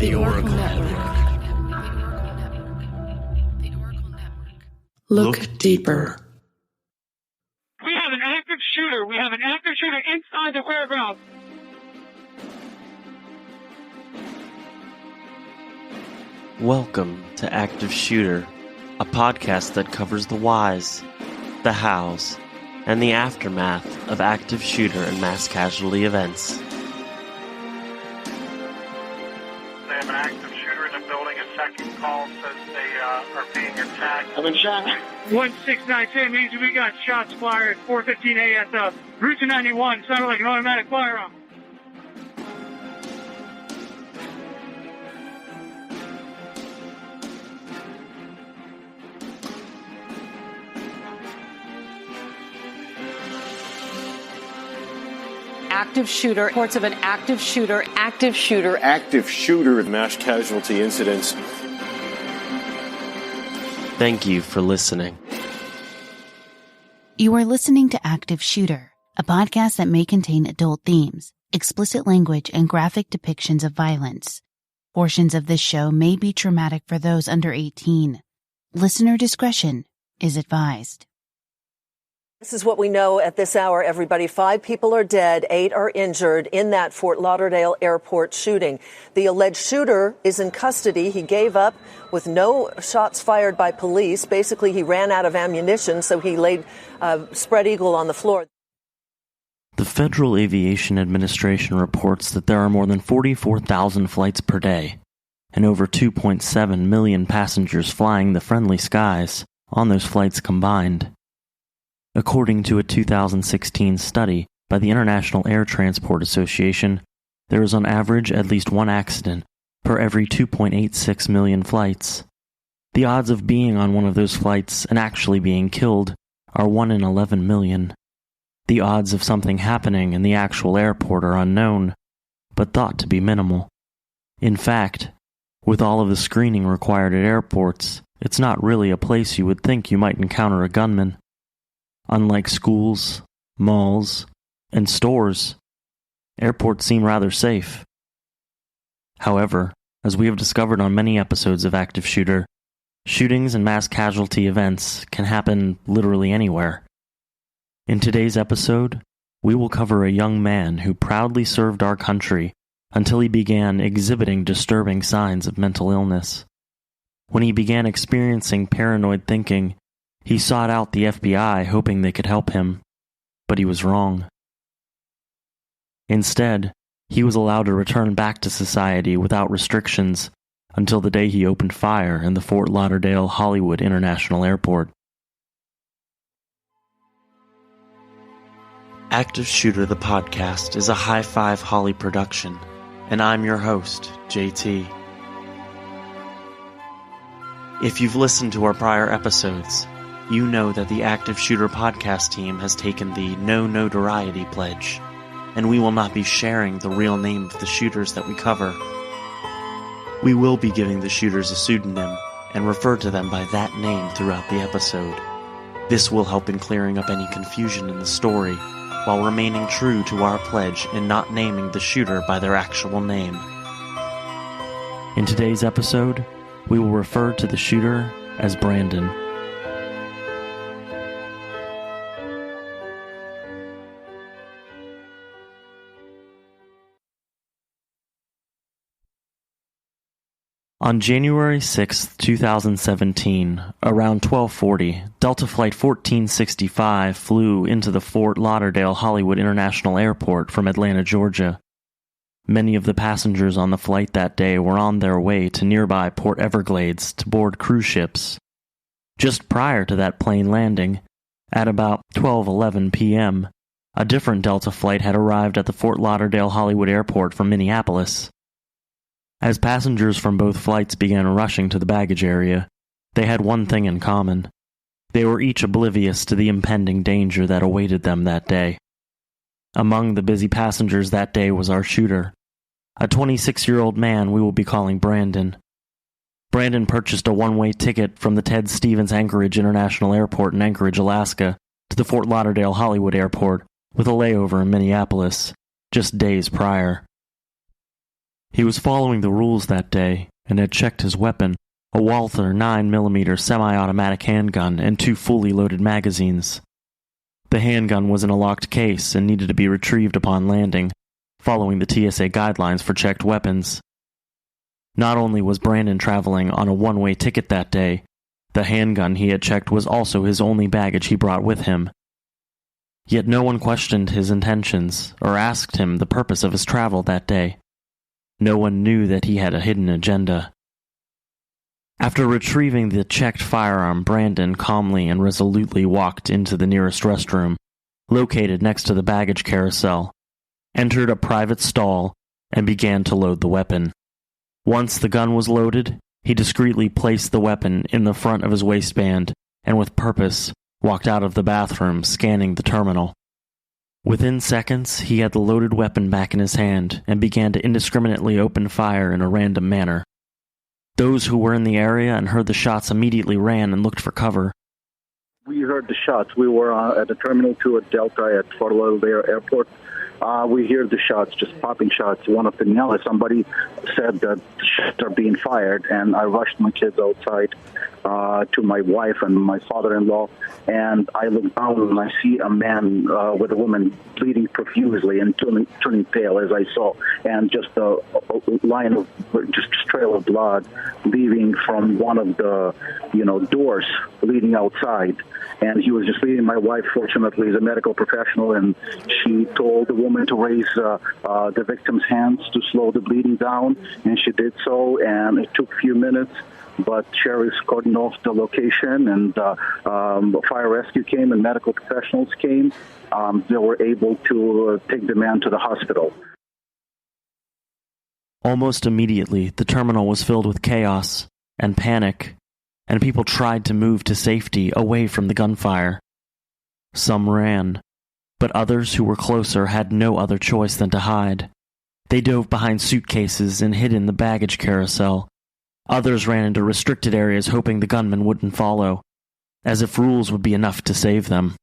The Oracl Network. Look deeper. We have an active shooter. We have an active shooter inside the warehouse. Welcome to Active Shooter, a podcast that covers the whys, the hows, and the aftermath of active shooter and mass casualty events. They have an active shooter in the building. A second call says they are being attacked. I've been shot. 1692 means we got shots fired at 4:15 a.m. Route 291. Sounded like an automatic firearm. Active shooter, reports of an active shooter, mass casualty incidents. Thank you for listening. You are listening to Active Shooter, a podcast that may contain adult themes, explicit language, and graphic depictions of violence. Portions of this show may be traumatic for those under 18. Listener discretion is advised. This is what we know at this hour, everybody. 5 people are dead, 8 are injured in that Fort Lauderdale airport shooting. The alleged shooter is in custody. He gave up with no shots fired by police. Basically, he ran out of ammunition, so he laid spread eagle on the floor. The Federal Aviation Administration reports that there are more than 44,000 flights per day and over 2.7 million passengers flying the friendly skies on those flights combined. According to a 2016 study by the International Air Transport Association, there is on average at least one accident per every 2.86 million flights. The odds of being on one of those flights and actually being killed are 1 in 11 million. The odds of something happening in the actual airport are unknown, but thought to be minimal. In fact, with all of the screening required at airports, it's not really a place you would think you might encounter a gunman. Unlike schools, malls, and stores, airports seem rather safe. However, as we have discovered on many episodes of Active Shooter, shootings and mass casualty events can happen literally anywhere. In today's episode, we will cover a young man who proudly served our country until he began exhibiting disturbing signs of mental illness. When he began experiencing paranoid thinking, he sought out the FBI hoping they could help him, but he was wrong. Instead, he was allowed to return back to society without restrictions until the day he opened fire in the Fort Lauderdale Hollywood International Airport. Active Shooter the podcast is a High Five Holly production, and I'm your host, JT. If you've listened to our prior episodes, you know that the Active Shooter podcast team has taken the no notoriety pledge, and we will not be sharing the real name of the shooters that we cover. We will be giving the shooters a pseudonym and refer to them by that name throughout the episode. This will help in clearing up any confusion in the story, while remaining true to our pledge in not naming the shooter by their actual name. In today's episode, we will refer to the shooter as Brandon. On January 6, 2017, around 12:40, Delta Flight 1465 flew into the Fort Lauderdale Hollywood International Airport from Atlanta, Georgia. Many of the passengers on the flight that day were on their way to nearby Port Everglades to board cruise ships. Just prior to that plane landing, at about 12:11 p.m., a different Delta flight had arrived at the Fort Lauderdale Hollywood Airport from Minneapolis. As passengers from both flights began rushing to the baggage area, they had one thing in common. They were each oblivious to the impending danger that awaited them that day. Among the busy passengers that day was our shooter, a 26-year-old man we will be calling Brandon. Brandon purchased a one-way ticket from the Ted Stevens Anchorage International Airport in Anchorage, Alaska, to the Fort Lauderdale Hollywood Airport with a layover in Minneapolis, just days prior. He was following the rules that day and had checked his weapon, a Walther 9mm semi-automatic handgun and 2 fully loaded magazines. The handgun was in a locked case and needed to be retrieved upon landing, following the TSA guidelines for checked weapons. Not only was Brandon traveling on a one-way ticket that day, the handgun he had checked was also his only baggage he brought with him. Yet no one questioned his intentions or asked him the purpose of his travel that day. No one knew that he had a hidden agenda. After retrieving the checked firearm, Brandon calmly and resolutely walked into the nearest restroom, located next to the baggage carousel, entered a private stall, and began to load the weapon. Once the gun was loaded, he discreetly placed the weapon in the front of his waistband and with purpose walked out of the bathroom, scanning the terminal. Within seconds, he had the loaded weapon back in his hand and began to indiscriminately open fire in a random manner. Those who were in the area and heard the shots immediately ran and looked for cover. We heard the shots. We were at the Terminal 2 at Delta at Fort Lauderdale Airport. We hear the shots, just popping shots. One of them yelled. Somebody said that the shots are being fired, and I rushed my kids outside to my wife and my father-in-law, and I look down and I see a man with a woman bleeding profusely and turning pale, as I saw, and just a line of just trail of blood leaving from one of the doors leading outside. And he was just leading my wife, fortunately, is a medical professional, and she told the woman to raise the victim's hands to slow the bleeding down, and she did so, and it took a few minutes, but sheriffs cordoned off the location, and fire rescue came and medical professionals came. They were able to take the man to the hospital. Almost immediately, the terminal was filled with chaos and panic, and people tried to move to safety away from the gunfire. Some ran, but others who were closer had no other choice than to hide. They dove behind suitcases and hid in the baggage carousel. Others ran into restricted areas hoping the gunman wouldn't follow, as if rules would be enough to save them.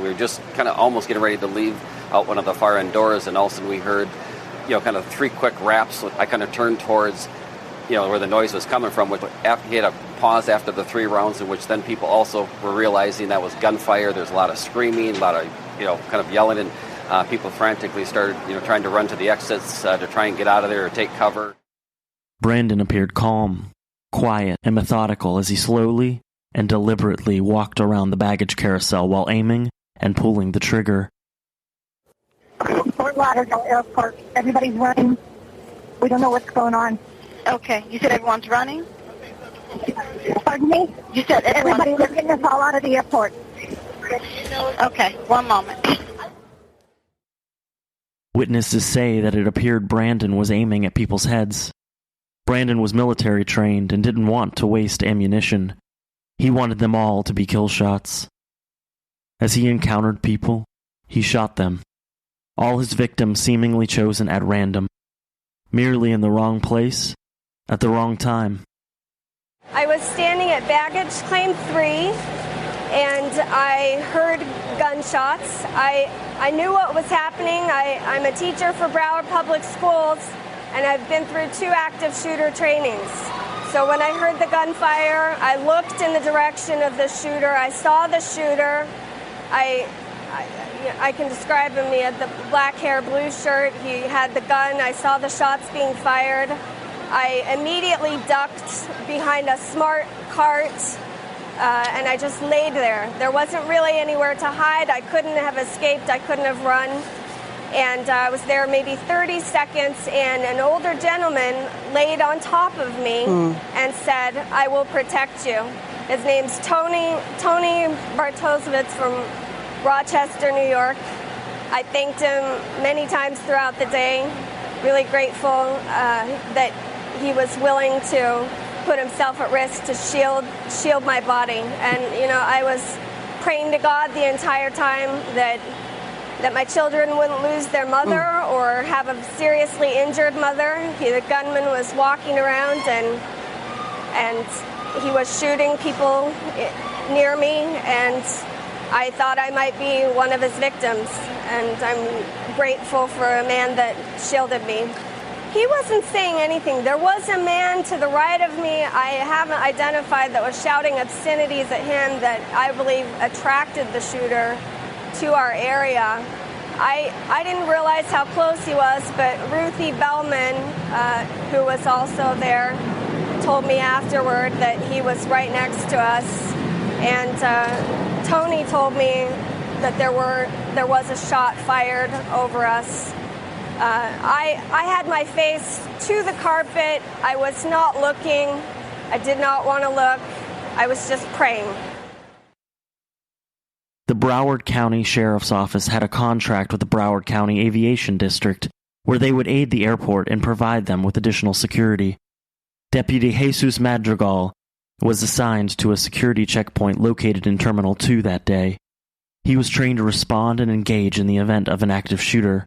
We were just kind of almost getting ready to leave out one of the far end doors, and all of a sudden we heard, kind of 3 quick raps. I kind of turned towards where the noise was coming from, which he had a pause after the 3 rounds, in which then people also were realizing that was gunfire. There's a lot of screaming, a lot of, kind of yelling, and people frantically started, trying to run to the exits to try and get out of there or take cover. Brandon appeared calm, quiet, and methodical as he slowly and deliberately walked around the baggage carousel while aiming and pulling the trigger. Fort Lauderdale Airport. Everybody's running. We don't know what's going on. Okay. You said everyone's running? Pardon me? You said everybody's getting us all out of the airport. Okay. One moment. Witnesses say that it appeared Brandon was aiming at people's heads. Brandon was military trained and didn't want to waste ammunition. He wanted them all to be kill shots. As he encountered people, he shot them. All his victims seemingly chosen at random, merely in the wrong place, at the wrong time. I was standing at baggage claim 3, and I heard gunshots. I knew what was happening. I'm a teacher for Broward Public Schools, and I've been through 2 active shooter trainings. So when I heard the gunfire, I looked in the direction of the shooter. I saw the shooter. I can describe him. He had the black hair, blue shirt. He had the gun. I saw the shots being fired. I immediately ducked behind a smart cart, and I just laid there. There wasn't really anywhere to hide. I couldn't have escaped. I couldn't have run. And I was there maybe 30 seconds, and an older gentleman laid on top of me and said, "I will protect you." His name's Tony Bartosovitz from Rochester, New York. I thanked him many times throughout the day. Really grateful that he was willing to put himself at risk to shield my body. And, I was praying to God the entire time that my children wouldn't lose their mother or have a seriously injured mother. The gunman was walking around and he was shooting people near me, and I thought I might be one of his victims, and I'm grateful for a man that shielded me. He wasn't saying anything. There was a man to the right of me I haven't identified that was shouting obscenities at him that I believe attracted the shooter to our area. I didn't realize how close he was, but Ruthie Bellman, who was also there, told me afterward that he was right next to us. And Tony told me that there was a shot fired over us. I had my face to the carpet. I was not looking. I did not want to look. I was just praying. The Broward County Sheriff's Office had a contract with the Broward County Aviation District where they would aid the airport and provide them with additional security. Deputy Jesus Madrigal was assigned to a security checkpoint located in Terminal 2 that day. He was trained to respond and engage in the event of an active shooter.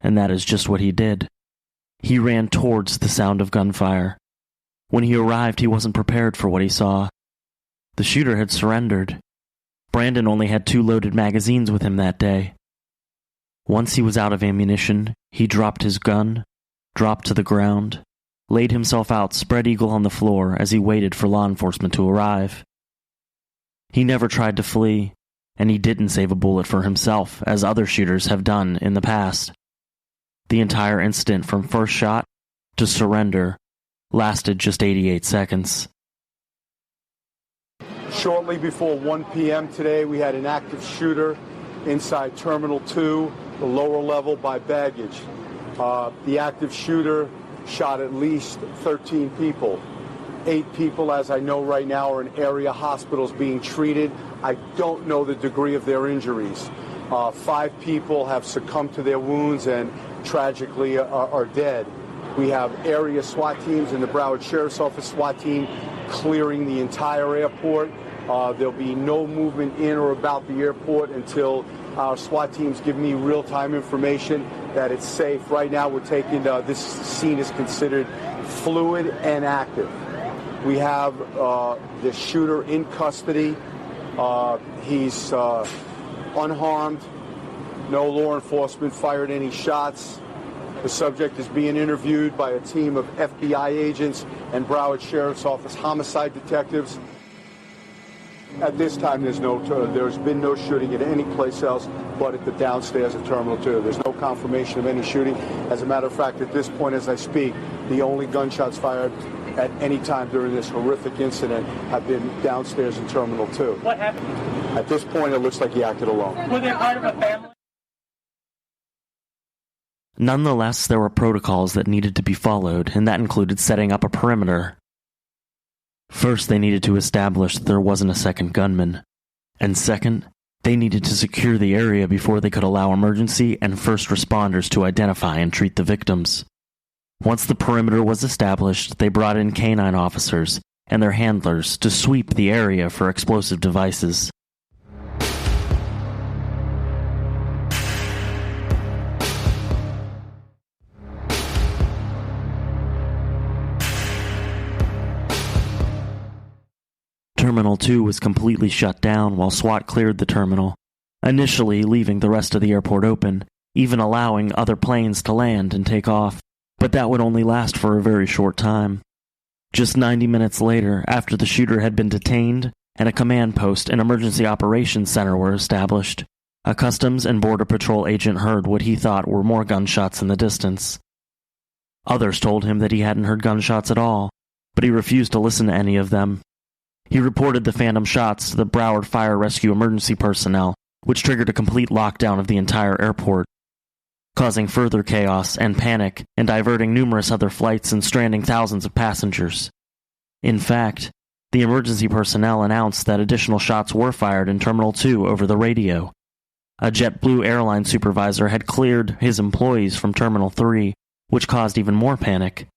And that is just what he did. He ran towards the sound of gunfire. When he arrived, he wasn't prepared for what he saw. The shooter had surrendered. Brandon only had 2 loaded magazines with him that day. Once he was out of ammunition, he dropped his gun, dropped to the ground, laid himself out spread eagle on the floor as he waited for law enforcement to arrive. He never tried to flee, and he didn't save a bullet for himself, as other shooters have done in the past. The entire incident from first shot to surrender lasted just 88 seconds. Shortly before 1 p.m. today, we had an active shooter inside Terminal 2, the lower level by baggage. The active shooter shot at least 13 people. 8 people, as I know right now, are in area hospitals being treated. I don't know the degree of their injuries. 5 people have succumbed to their wounds and tragically are dead. We have area SWAT teams and the Broward Sheriff's Office SWAT team clearing the entire airport. There'll be no movement in or about the airport until our SWAT teams give me real-time information that it's safe. Right now we're taking, this scene is considered fluid and active. We have the shooter in custody. He's unharmed. No law enforcement fired any shots. The subject is being interviewed by a team of FBI agents and Broward Sheriff's Office homicide detectives. At this time, there's been no shooting at any place else but at the downstairs of Terminal 2. There's no confirmation of any shooting. As a matter of fact, at this point as I speak, the only gunshots fired at any time during this horrific incident have been downstairs in Terminal 2. What happened? At this point, it looks like he acted alone. Were they part of a family? Nonetheless, there were protocols that needed to be followed, and that included setting up a perimeter. First, they needed to establish that there wasn't a second gunman. And second, they needed to secure the area before they could allow emergency and first responders to identify and treat the victims. Once the perimeter was established, they brought in canine officers and their handlers to sweep the area for explosive devices. Terminal 2 was completely shut down while SWAT cleared the terminal, initially leaving the rest of the airport open, even allowing other planes to land and take off, but that would only last for a very short time. Just 90 minutes later, after the shooter had been detained and a command post and emergency operations center were established, a Customs and Border Patrol agent heard what he thought were more gunshots in the distance. Others told him that he hadn't heard gunshots at all, but he refused to listen to any of them. He reported the phantom shots to the Broward Fire Rescue emergency personnel, which triggered a complete lockdown of the entire airport, causing further chaos and panic and diverting numerous other flights and stranding thousands of passengers. In fact, the emergency personnel announced that additional shots were fired in Terminal 2 over the radio. A JetBlue airline supervisor had cleared his employees from Terminal 3, which caused even more panic.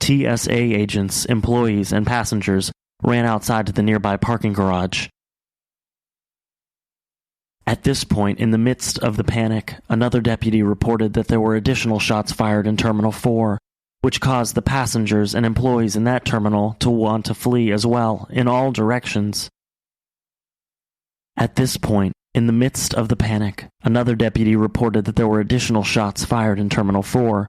TSA agents, employees, and passengers ran outside to the nearby parking garage. At this point, in the midst of the panic, another deputy reported that there were additional shots fired in Terminal 4, which caused the passengers and employees in that terminal to want to flee as well, in all directions. At this point, in the midst of the panic, another deputy reported that there were additional shots fired in Terminal 4,